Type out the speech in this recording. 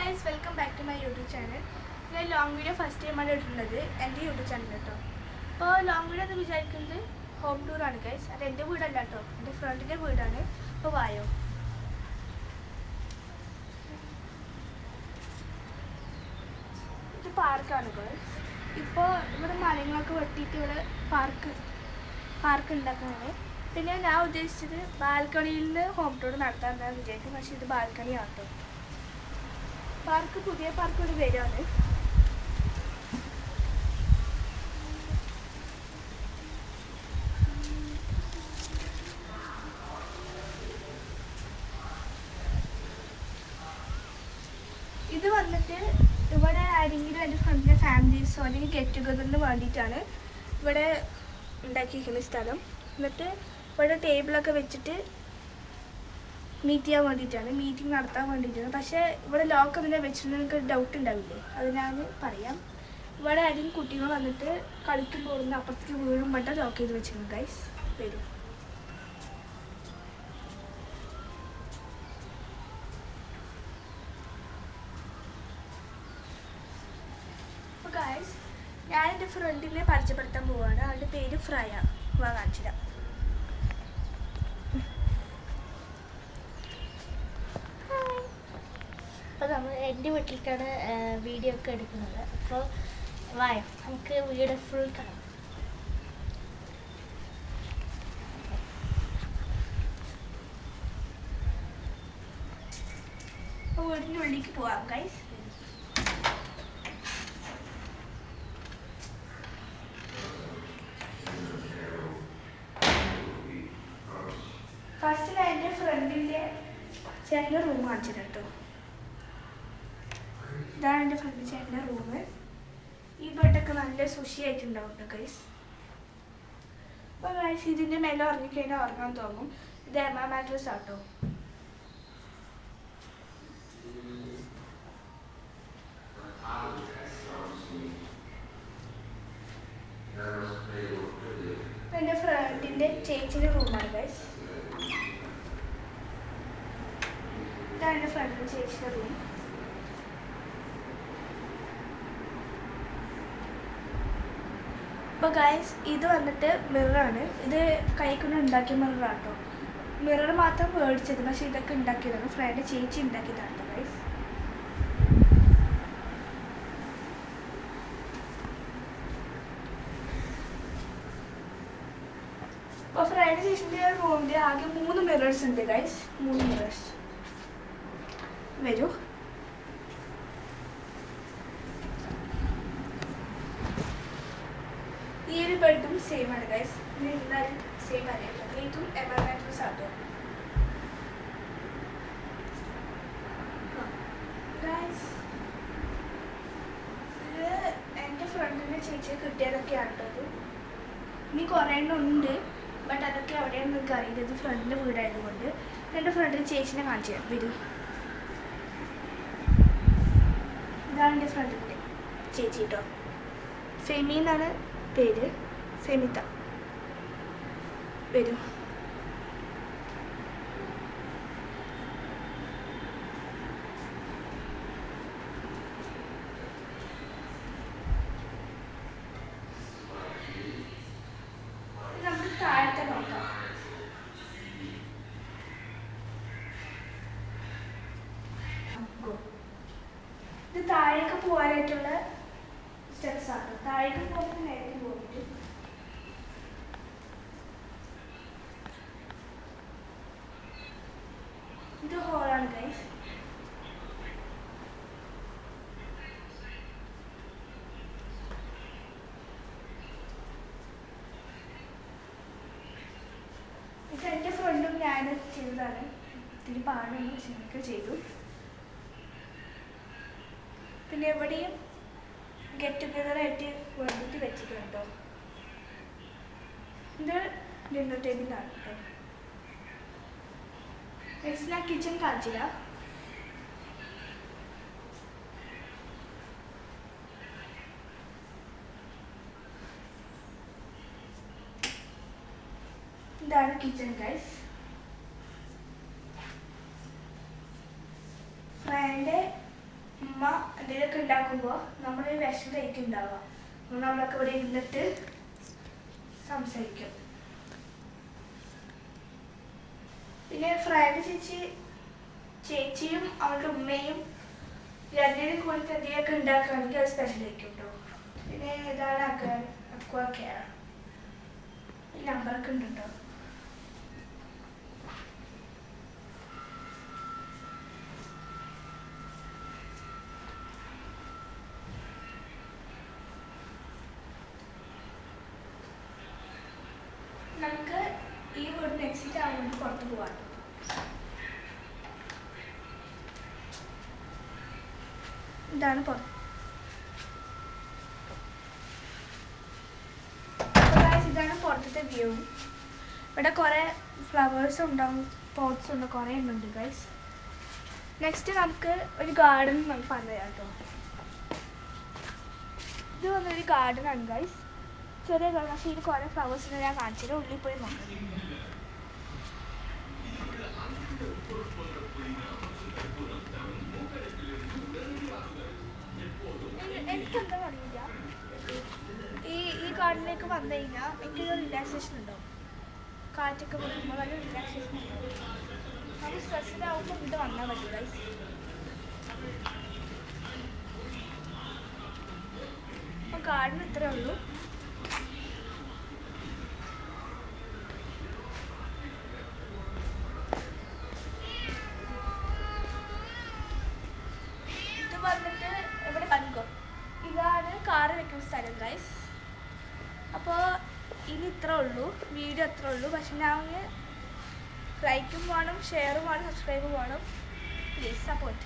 guys, welcome back to my YouTube channel. ഞാൻ long video first ടൈമാണ് ഇടുന്നത് എൻ്റെ യൂട്യൂബ് ചാനൽ കേട്ടോ. അപ്പോൾ ലോങ് വീഡിയോ എന്ന് വിചാരിക്കുന്നത് ഹോം ടൂറാണ് ഗൈസ്. അത് എൻ്റെ വീടല്ല കേട്ടോ, എൻ്റെ ഫ്രണ്ടിൻ്റെ വീടാണ്. അപ്പോൾ വായോ. ഇത് പാർക്കാണ് ഗൈസ്. ഇപ്പോൾ ഇവിടെ മരങ്ങളൊക്കെ വെട്ടിയിട്ട് ഇവിടെ പാർക്ക് ഉണ്ടാക്കുന്നത്. പിന്നെ ഞാൻ ഉദ്ദേശിച്ചത് ബാൽക്കണിയിൽ നിന്ന് ഹോം ടൂർ നടത്താമെന്നാണ് വിചാരിക്കുന്നത്. പക്ഷേ ഇത് ബാൽക്കണിയാണ് കേട്ടോ. പുതിയ പാർക്ക് ഒരു വരികയാണ്. ഇത് വന്നിട്ട് ഇവിടെ ആരെങ്കിലും എൻ്റെ ഫ്രണ്ടിൻ്റെ ഫാമിലീസോ അല്ലെങ്കിൽ ഗെറ്റ് ടുഗദറിന് വേണ്ടിയിട്ടാണ് ഇവിടെ ഉണ്ടാക്കിയിരിക്കുന്ന സ്ഥലം. എന്നിട്ട് ഇവിടെ ടേബിളൊക്കെ വെച്ചിട്ട് മീറ്റ് ചെയ്യാൻ വേണ്ടിയിട്ടാണ്, മീറ്റിംഗ് നടത്താൻ വേണ്ടിയിട്ടാണ്. പക്ഷേ ഇവിടെ ലോക്ക് അതിനെ വെച്ചിട്ട് നിങ്ങൾക്ക് ഡൗട്ട് ഉണ്ടാവില്ലേ, അത് ഞാൻ പറയാം. ഇവിടെ ആരെങ്കിലും കുട്ടികൾ വന്നിട്ട് കളിക്കുമ്പോൾ അപ്പുറത്തേക്ക് വീഴും പറ്റാൻ ലോക്ക് ചെയ്ത് വെച്ചിരുന്നു ഗൈസ്. വരും. അപ്പോൾ ഗൈസ്, ഞാൻ എൻ്റെ ഫ്രണ്ടിനെ പരിചയപ്പെടുത്താൻ പോവുകയാണ്. അവളുടെ പേര് ഫ്രയ. കാണിച്ചില്ല. അപ്പോൾ നമ്മൾ എൻ്റെ വീട്ടിലേക്കാണ് വീഡിയോ ഒക്കെ എടുക്കുന്നത്. അപ്പോൾ വായോ നമുക്ക് വീട് ഫുൾ കാണാം. അപ്പോൾ വീടിൻ്റെ ഉള്ളിലേക്ക് പോവാം ഗൈസ്. ഫസ്റ്റ് ഞാൻ എൻ്റെ ഫ്രണ്ടിൻ്റെ ചേട്ടൻ്റെ റൂം കാണിച്ചിട്ട് കേട്ടോ. ഇതാണ് എൻ്റെ ഫ്രണ്ട് ചേട്ടൻ്റെ റൂം. ഈ ബെഡൊക്കെ നല്ല സുഷി ആയിട്ടുണ്ടാവും കേട്ടോ ഗൈസ്. അപ്പോൾ ഗൈസ്, ഇതിൻ്റെ മേലെ ഉറങ്ങിക്കഴിഞ്ഞാൽ ഉറങ്ങാൻ തോന്നും. ഇത് മാട്രസ് ആട്ടോ. എൻ്റെ ഫ്രണ്ടിൻ്റെ ചേച്ചിൻ്റെ റൂമാണ് ഗൈസ്. ഇതാണ് എൻ്റെ ഫ്രണ്ടിൻ്റെ ചേച്ചിയുടെ റൂം. അപ്പോൾ ഗൈസ്, ഇത് വന്നിട്ട് മിററാണ്. ഇത് കൈക്കൊണ്ട് ഉണ്ടാക്കിയ മിററാണ് കേട്ടോ. മിറർ മാത്രം മേടിച്ചത്, പക്ഷേ ഇതൊക്കെ ഉണ്ടാക്കിയതാണ് ഫ്രണ്ട് ചേച്ചി ഉണ്ടാക്കിയതാണ് കേട്ടോ ഗൈസ്. അപ്പോൾ ഫ്രണ്ട് ചേച്ചിൻ്റെ റൂമിൽ ആകെ 3 മിറേഴ്സ് ഉണ്ട് ഗൈസ്. 3 മിറേഴ്സ് വരൂ. ഈ ഒരു ബെഡും സെയിം ആണ് ഗൈസ്. എല്ലാവരും സെയിം അറിയാം. ഇതും മാട്രസ് ആട്ടോ ഗൈസ്. ഇത് എൻ്റെ ഫ്രണ്ടിൻ്റെ ചേച്ചിയെ കിട്ടിയതൊക്കെയാണ് കേട്ടോ. ഇനി കുറേ എണ്ണം ഉണ്ട്, ബട്ട് അതൊക്കെ അവിടെയാണ് നിങ്ങൾക്ക് അറിയില്ല. ഇത് ഫ്രണ്ടിൻ്റെ വീടായതുകൊണ്ട് എൻ്റെ ഫ്രണ്ടിൻ്റെ ചേച്ചിനെ കാണിച്ചു തരാം. വരൂ. ഇതാണ് എൻ്റെ ഫ്രണ്ടിൻ്റെ ചേച്ചി കേട്ടോ. ഫെമി എന്നാണ് പേര്. ഫെമിത. വരൂ. നമുക്ക് താഴത്തെ നോക്കാം. ഇത് താഴേക്ക് പോകാനായിട്ടുള്ള സ്റ്റെപ്സ് ആണ്. താഴേക്ക് പോകുമ്പോൾ നേരത്തെ പോയിട്ട് ഇത് ഹോളാണ് ഗൈസ്. ഇത് എൻ്റെ ഫ്രണ്ടും ഞാൻ ചെയ്തതാണ്. ഇത്തിരി പാടും ഒക്കെ ചെയ്തു. പിന്നെ എവിടെയും ഗെറ്റ് ടുഗദറായിട്ട് വേണ്ടിയിട്ട് വെച്ചിട്ടുണ്ടോ. ഇത് ഡിന്നർ ടേബിളാണ് കേട്ടോ. നെക്സ്റ്റ് ഞാൻ കിച്ചൺ കാണിച്ചില്ല. ഇതാണ് കിച്ചൺ ഗൈസ്. ഫ്രണ്ട് ഉമ്മ എന്തെങ്കിലുമൊക്കെ ഉണ്ടാക്കുമ്പോൾ നമ്മളൊരു വിഷമമായിരിക്കും ഉണ്ടാവുക. നമ്മളൊക്കെ ഇവിടെ ഇരുന്നിട്ട് സംസാരിക്കും. പിന്നെ ഫ്രൈഡ് ചേച്ചിയും അവളുടെ ഉമ്മയും രണ്ടിനും കൂടി എന്തെങ്കിലുമൊക്കെ ഉണ്ടാക്കുകയാണെങ്കിൽ അത് സ്പെഷ്യൽ ആയിരിക്കും കേട്ടോ. പിന്നെ ഇതാണ് അക്വാ കെയർ. ഈ നമ്പറൊക്കെ ഉണ്ട് കേട്ടോ. നമുക്ക് ഈ വീടിന് എക്സിറ്റ് ആവാൻ വേണ്ടി പുറത്ത് പോകാം. ഇതാണ് പുറത്ത്. ഇതാണ് പുറത്തത്തെ വ്യൂ. ഇവിടെ കുറേ ഫ്ലവേഴ്സ് ഉണ്ടാവും, പോട്ട്സ് ഉണ്ട്, കുറേ ഉണ്ട് ഗൈസ്. നെക്സ്റ്റ് നമുക്ക് ഒരു ഗാർഡൻ നമുക്ക് പറയാം കേട്ടോ. ഇത് വന്നൊരു ഗാർഡൻ ആണ് ഗൈസ്. ചെറിയ ഗാർഡൻ, പക്ഷേ ഇതിൽ കുറേ ഫ്ലവേഴ്സിന് ഞാൻ കാണിച്ചത്. ഉള്ളിൽ പോയി നോക്കാം. എനിക്കെന്താ അറിയില്ല, ഈ ഗാർഡനിലേക്ക് വന്നു കഴിഞ്ഞാൽ എനിക്കൊരു റിലാക്സേഷൻ ഉണ്ടാവും. കാറ്റൊക്കെ വരുമ്പോൾ നല്ല റിലാക്സേഷൻ ഉണ്ടാവും. നമുക്ക് സ്ട്രെസ്സിലാവുമ്പോൾ ഇത് വന്നാൽ മതി ഗൈസ്. അപ്പോൾ ഗാർഡൻ ഇത്രയേ ഉള്ളൂ. ഇത് വന്നിട്ട് ഇവിടെ കണ്ടോ, ഇതാണ് കാറ് വെക്കുന്ന സ്ഥലം ഗൈസ്. അപ്പോൾ ഇനി ഇത്രേ ഉള്ളൂ, വീഡിയോ അത്രേ ഉള്ളൂ. പക്ഷെ ഞാൻ ലൈക്കും വേണം, ഷെയറും വേണം, സബ്സ്ക്രൈബും വേണം. Please support.